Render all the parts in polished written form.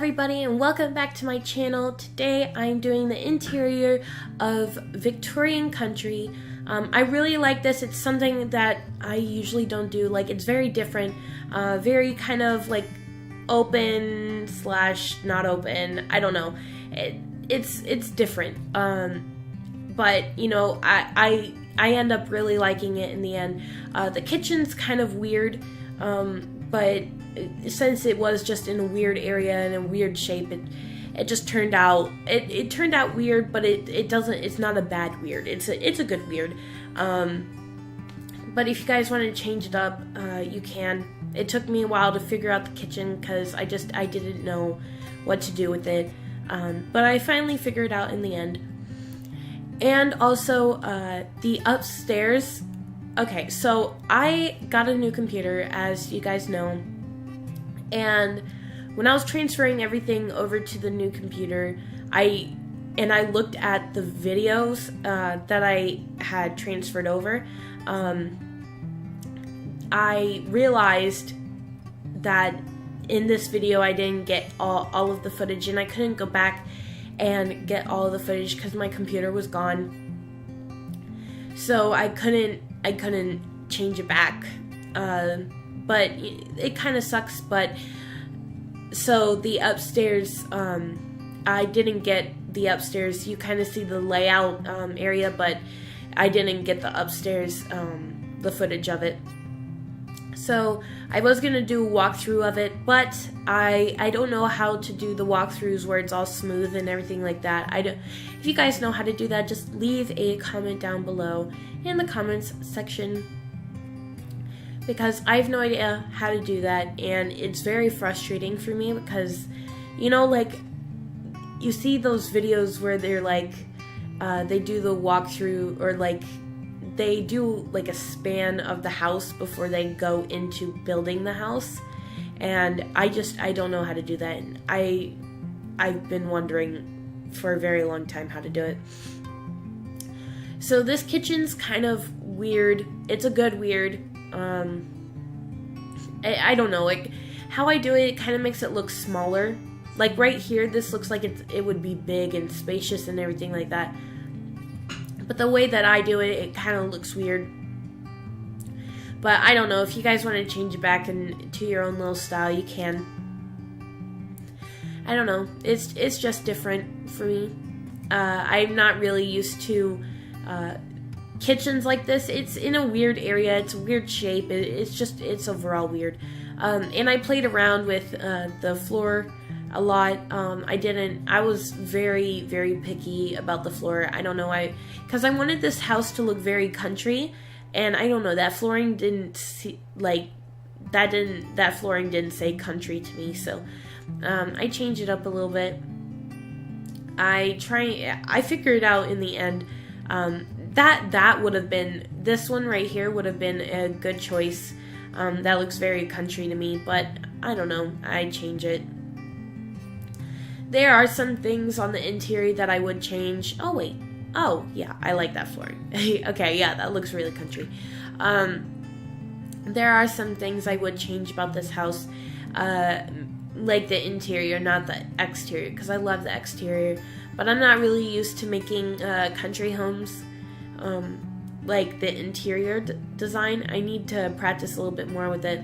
everybody, and welcome back to my channel. Today I'm doing the interior of Victorian country. I really like this. It's something that I usually don't do. Like, it's very different, very kind of like open slash not open. I don't know. It's different. But you know, I end up really liking it in the end. The kitchen's kind of weird, but since it was just in a weird area and a weird shape, it just turned out it turned out weird, but it's not a bad weird. It's a good weird. But if you guys want to change it up, you can. It took me a while to figure out the kitchen because I didn't know what to do with it, but I finally figured it out in the end. And also the upstairs. Okay, so I got a new computer, as you guys know. And when I was transferring everything over to the new computer, I looked at the videos that I had transferred over. I realized that in this video I didn't get all of the footage, and I couldn't go back and get all of the footage because my computer was gone. So I couldn't change it back. But it kind of sucks. But so the upstairs, I didn't get the upstairs. You kind of see the layout area, but I didn't get the upstairs, the footage of it. So I was gonna do a walkthrough of it, but I don't know how to do the walkthroughs where it's all smooth and everything like that. If you guys know how to do that, just leave a comment down below in the comments section, because I have no idea how to do that, and it's very frustrating for me because, you know, like, you see those videos where they're like, they do the walkthrough, or like, they do like a span of the house before they go into building the house, and I don't know how to do that, and I've been wondering for a very long time how to do it. So this kitchen's kind of weird. It's a good weird. I don't know, like, how I do it, it kind of makes it look smaller. Like right here, this looks like it would be big and spacious and everything like that. But the way that I do it, it kind of looks weird. But I don't know, if you guys want to change it back to your own little style, you can. I don't know, it's just different for me. I'm not really used to kitchens like this. It's in a weird area, it's a weird shape, it's overall weird. And I played around with the floor a lot. I was very, very picky about the floor. I don't know why, because I wanted this house to look very country, and I don't know, that flooring didn't that flooring didn't say country to me, so I changed it up a little bit. I figured it out in the end. That would have been, this one right here would have been a good choice. That looks very country to me, but I don't know, I change it. There are some things on the interior that I would change. Oh wait, oh yeah, I like that flooring. Okay, yeah, that looks really country. There are some things I would change about this house, like the interior, not the exterior, because I love the exterior, but I'm not really used to making country homes. Like the interior design, I need to practice a little bit more with it.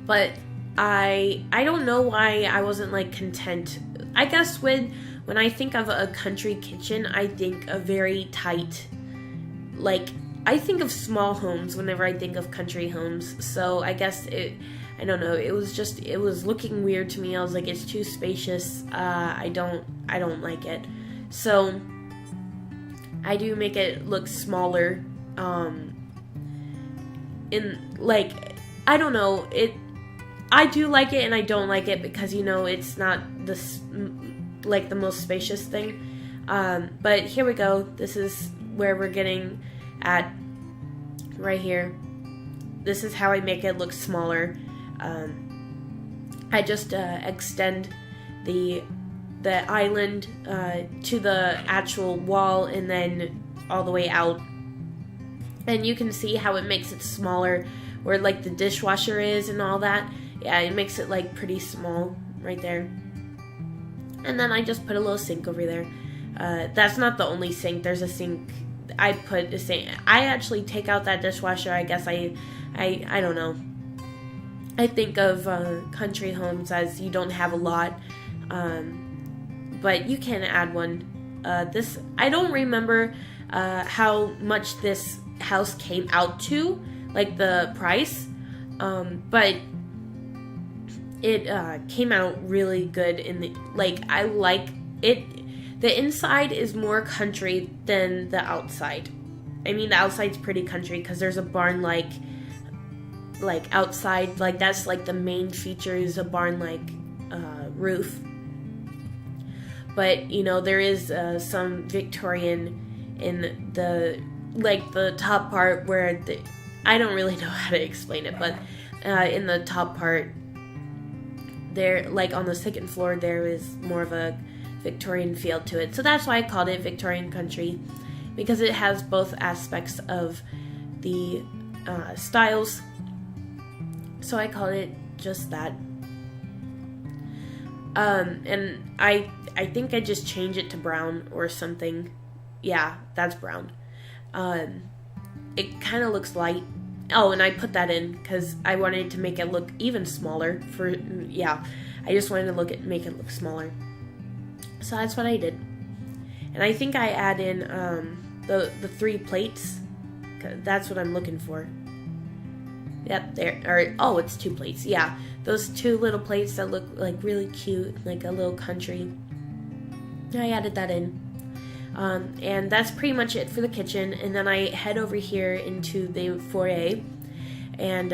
But I don't know why I wasn't like content. I guess when I think of a country kitchen, I think of very tight, like, I think of small homes whenever I think of country homes. So I guess I don't know, it was looking weird to me. I was like, it's too spacious. I don't like it. So I do make it look smaller. In, like, I don't know, I do like it and I don't like it because, you know, it's not this, like, the most spacious thing. But here we go. This is where we're getting at right here. This is how I make it look smaller. I just extend the island to the actual wall and then all the way out. And you can see how it makes it smaller, where like the dishwasher is and all that. Yeah, it makes it like pretty small. right there. And then I just put a little sink over there. That's not the only sink. There's a sink. I put a sink. I actually take out that dishwasher. I guess I don't know. I think of country homes as you don't have a lot, but you can add one. I don't remember how much this house came out to, like the price, but it came out really good. I like it. The inside is more country than the outside. I mean, the outside's pretty country because there's a barn like outside, like that's like the main feature is a barn like roof. But there is some Victorian in the top part where I don't really know how to explain it, but in the top part there, like on the second floor, there is more of a Victorian feel to it. So that's why I called it Victorian Country, because it has both aspects of the styles. So I called it just that. And I think I just changed it to brown or something. Yeah, that's brown. It kind of looks light. Oh, and I put that in because I wanted to make it look even smaller. I just wanted to make it look smaller. So that's what I did. And I think I add in the 3 plates. That's what I'm looking for. Yep, there. It's 2 plates. Yeah, those 2 little plates that look like really cute, like a little country. I added that in. And that's pretty much it for the kitchen. And then I head over here into the foyer, and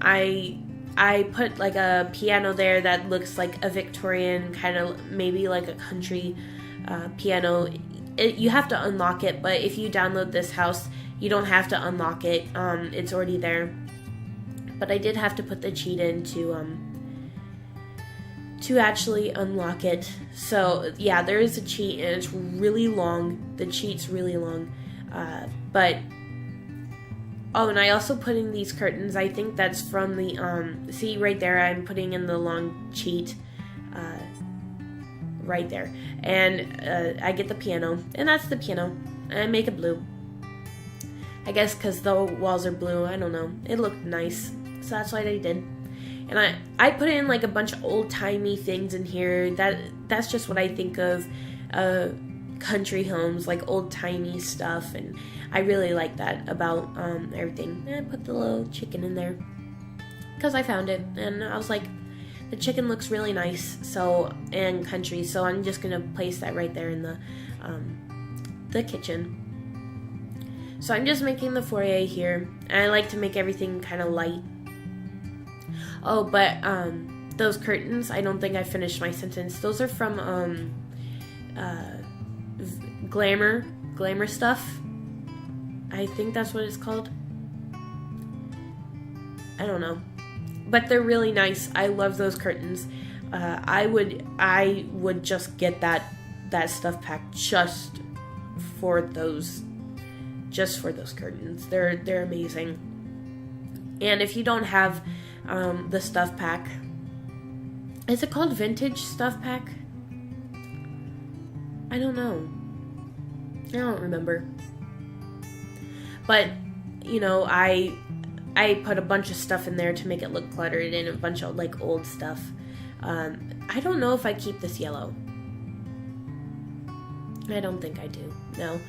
I put like a piano there that looks like a Victorian, kind of maybe like a country piano. You have to unlock it, but if you download this house, you don't have to unlock it. It's already there. But I did have to put the cheat in to actually unlock it. So yeah, there is a cheat, and it's really long. The cheat's really long. And I also put in these curtains. I think that's from the see right there, I'm putting in the long cheat right there. And I get the piano, and that's the piano. And I make it blue. I guess because the walls are blue. I don't know. It looked nice. So that's what I did. And I put in like a bunch of old-timey things in here. That's just what I think of country homes, like old-timey stuff. And I really like that about everything. And I put the little chicken in there because I found it. And I was like, the chicken looks really nice, and country. So I'm just going to place that right there in the kitchen. So I'm just making the foyer here. And I like to make everything kind of light. Oh, but those curtains, I don't think I finished my sentence. Those are from Glamour stuff. I think that's what it's called. I don't know. But they're really nice. I love those curtains. I would just get that stuff pack just for those curtains. They're amazing. And if you don't have the stuff pack, is it called vintage stuff pack? I don't know. I don't remember. But I put a bunch of stuff in there to make it look cluttered, and a bunch of like old stuff. I don't know if I keep this yellow. I don't think I do. No.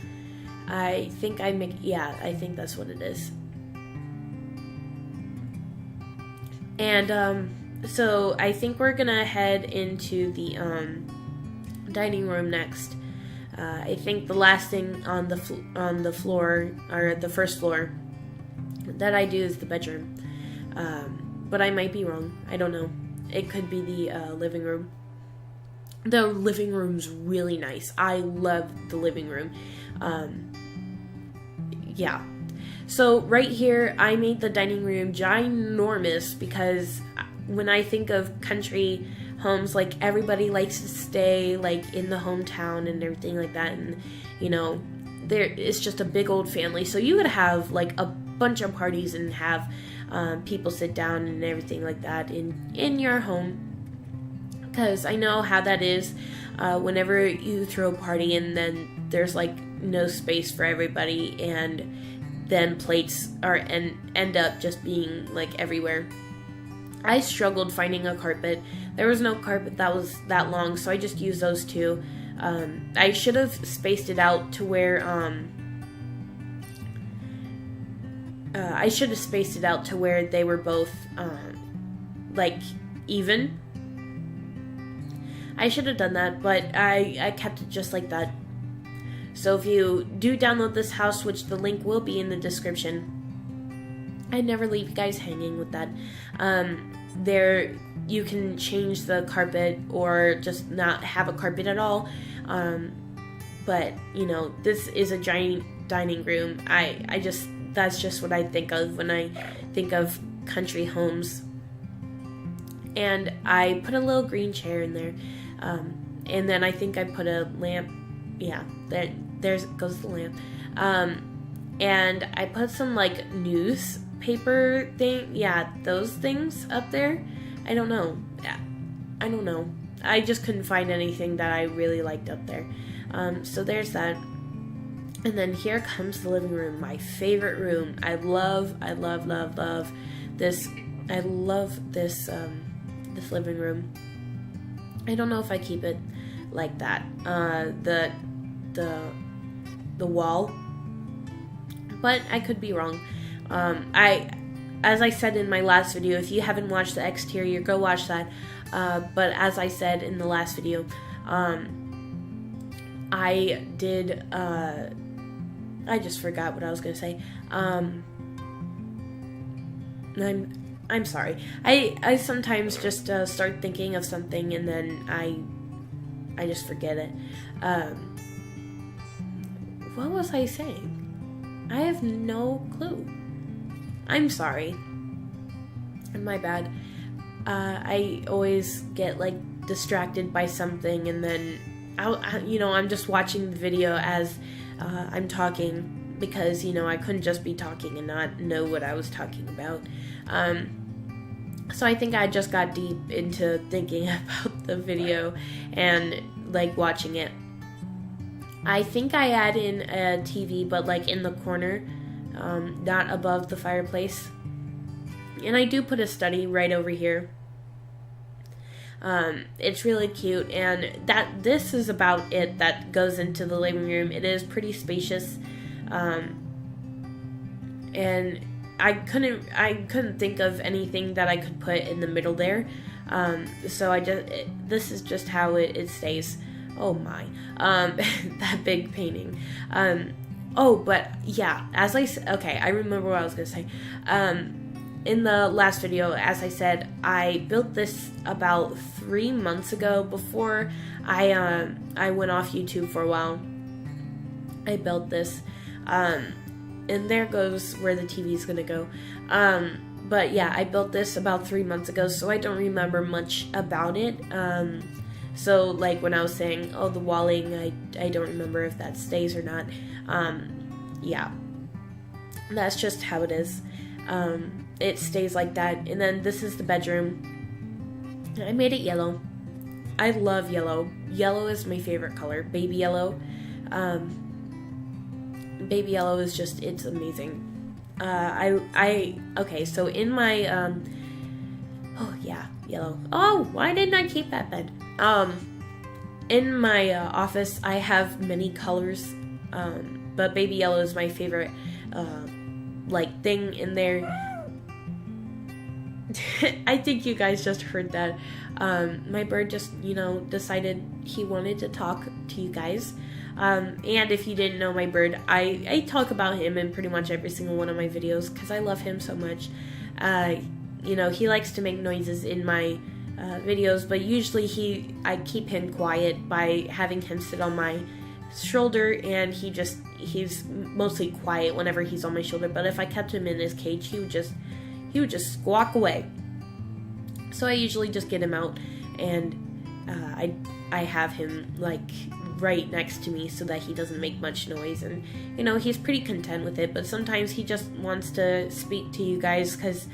I think I think that's what it is. And so I think we're gonna head into the dining room next. I think the last thing on the floor, or the first floor, that I do is the bedroom. But I might be wrong. I don't know. It could be the living room. The living room's really nice. I love the living room. Yeah. So right here, I made the dining room ginormous because when I think of country homes, like everybody likes to stay like in the hometown and everything like that, and it's just a big old family. So you would have like a bunch of parties and have people sit down and everything like that in your home. because I know how that is whenever you throw a party and then there's like no space for everybody, and then plates end up just being like everywhere. I struggled finding a carpet. There was no carpet that was that long, so I just used those two. I should have spaced it out to where they were both like even. I should have done that, but I kept it just like that. So if you do download this house, which the link will be in the description, I never leave you guys hanging with that. There you can change the carpet or just not have a carpet at all. But you know, this is a giant dining room. That's just what I think of when I think of country homes. And I put a little green chair in there. And then I think I put a lamp. Yeah, there goes the lamp. And I put some like newspaper thing. Yeah, those things up there. I don't know. I just couldn't find anything that I really liked up there. So there's that. And then here comes the living room, my favorite room. I love this. I love this this living room. I don't know if I keep it like that. The wall, but I could be wrong. As I said in my last video, if you haven't watched the exterior, go watch that. But as I said in the last video, I did. I just forgot what I was gonna say. I'm sorry. I sometimes just start thinking of something and then I just forget it. What was I saying? I have no clue. I'm sorry. My bad. I always get like distracted by something, and then I'm just watching the video as I'm talking, because I couldn't just be talking and not know what I was talking about. So I think I just got deep into thinking about the video and like watching it. I think I add in a TV, but like in the corner, not above the fireplace. And I do put a study right over here. It's really cute, and this is about it that goes into the living room. It is pretty spacious, and I couldn't think of anything that I could put in the middle there. So this is just how it stays. Oh my, that big painting. But yeah, I remember what I was gonna say. In the last video, as I said, I built this about 3 months ago before I went off YouTube for a while. I built this, and there goes where the TV is gonna go. But yeah, I built this about 3 months ago, so I don't remember much about it. So like when I was saying, the walling, I don't remember if that stays or not. Yeah, that's just how it is. It stays like that. And then this is the bedroom. I made it yellow. I love yellow. Yellow is my favorite color. Baby yellow. Baby yellow is just, it's amazing. Okay, so in my, yellow. Oh, why didn't I keep that bed? In my office, I have many colors, but baby yellow is my favorite, thing in there. I think you guys just heard that. My bird just, decided he wanted to talk to you guys. And if you didn't know my bird, I talk about him in pretty much every single one of my videos because I love him so much. He likes to make noises in my videos, but usually I keep him quiet by having him sit on my shoulder, and he's mostly quiet whenever he's on my shoulder. But if I kept him in his cage, he would just squawk away. So I usually just get him out, and I have him right next to me so that he doesn't make much noise, and he's pretty content with it. But sometimes he just wants to speak to you guys because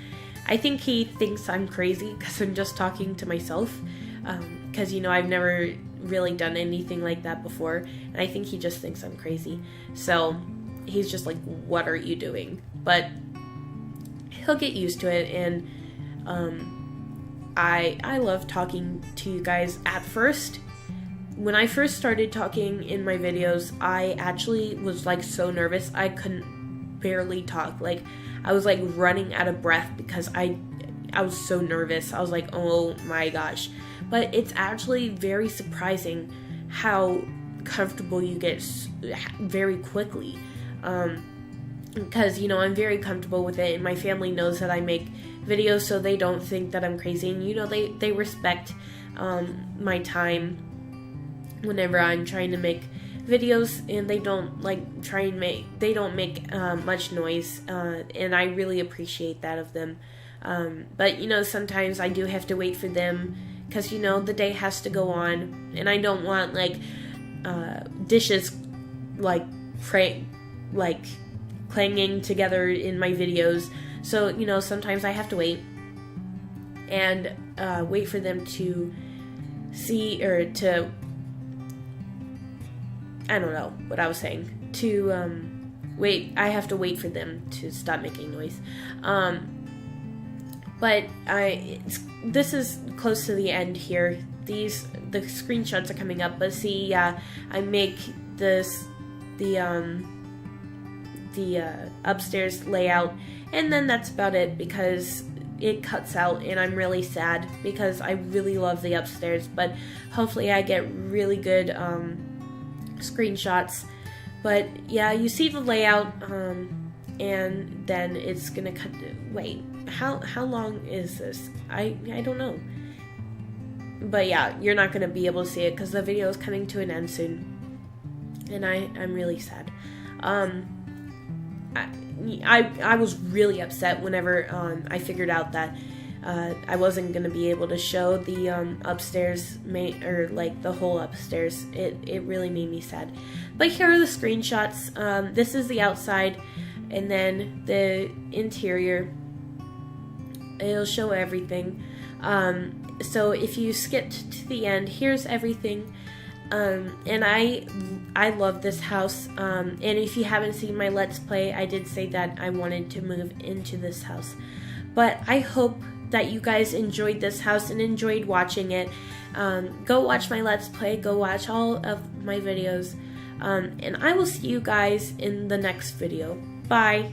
I think he thinks I'm crazy because I'm just talking to myself, because, you know, I've never really done anything like that before, and I think he just thinks I'm crazy. So he's just like, what are you doing? But he'll get used to it, and I love talking to you guys. At first, when I first started talking in my videos, I actually was like so nervous I couldn't barely talk. Like, I was like running out of breath because I was so nervous. I was like, oh my gosh. But it's actually very surprising how comfortable you get very quickly. Because, you know, I'm very comfortable with it, and my family knows that I make videos, so they don't think that I'm crazy. And, you know, they respect my time whenever I'm trying to make videos, and they don't make much noise, and I really appreciate that of them. But, you know, sometimes I do have to wait for them, because, you know, the day has to go on, and I don't want, like, dishes, like clanging together in my videos. So, you know, sometimes I have to wait and wait for them to see, or to, I don't know what I was saying, to wait. I have to wait for them to stop making noise. But this is close to the end here. The screenshots are coming up, but see, I make the upstairs layout, and then that's about it, because it cuts out, and I'm really sad because I really love the upstairs. But hopefully I get really good screenshots. But yeah, you see the layout, and then it's gonna cut. Wait, how long is this? I don't know. But yeah, you're not gonna be able to see it because the video is coming to an end soon, and I'm really sad. I was really upset whenever I figured out that I wasn't gonna be able to show the upstairs or like the whole upstairs. It really made me sad. But here are the screenshots. This is the outside, and then the interior. It'll show everything. So if you skipped to the end, here's everything. And I love this house. And if you haven't seen my Let's Play, I did say that I wanted to move into this house. But I hope that you guys enjoyed this house and enjoyed watching it. Go watch my Let's Play. Go watch all of my videos. And I will see you guys in the next video. Bye.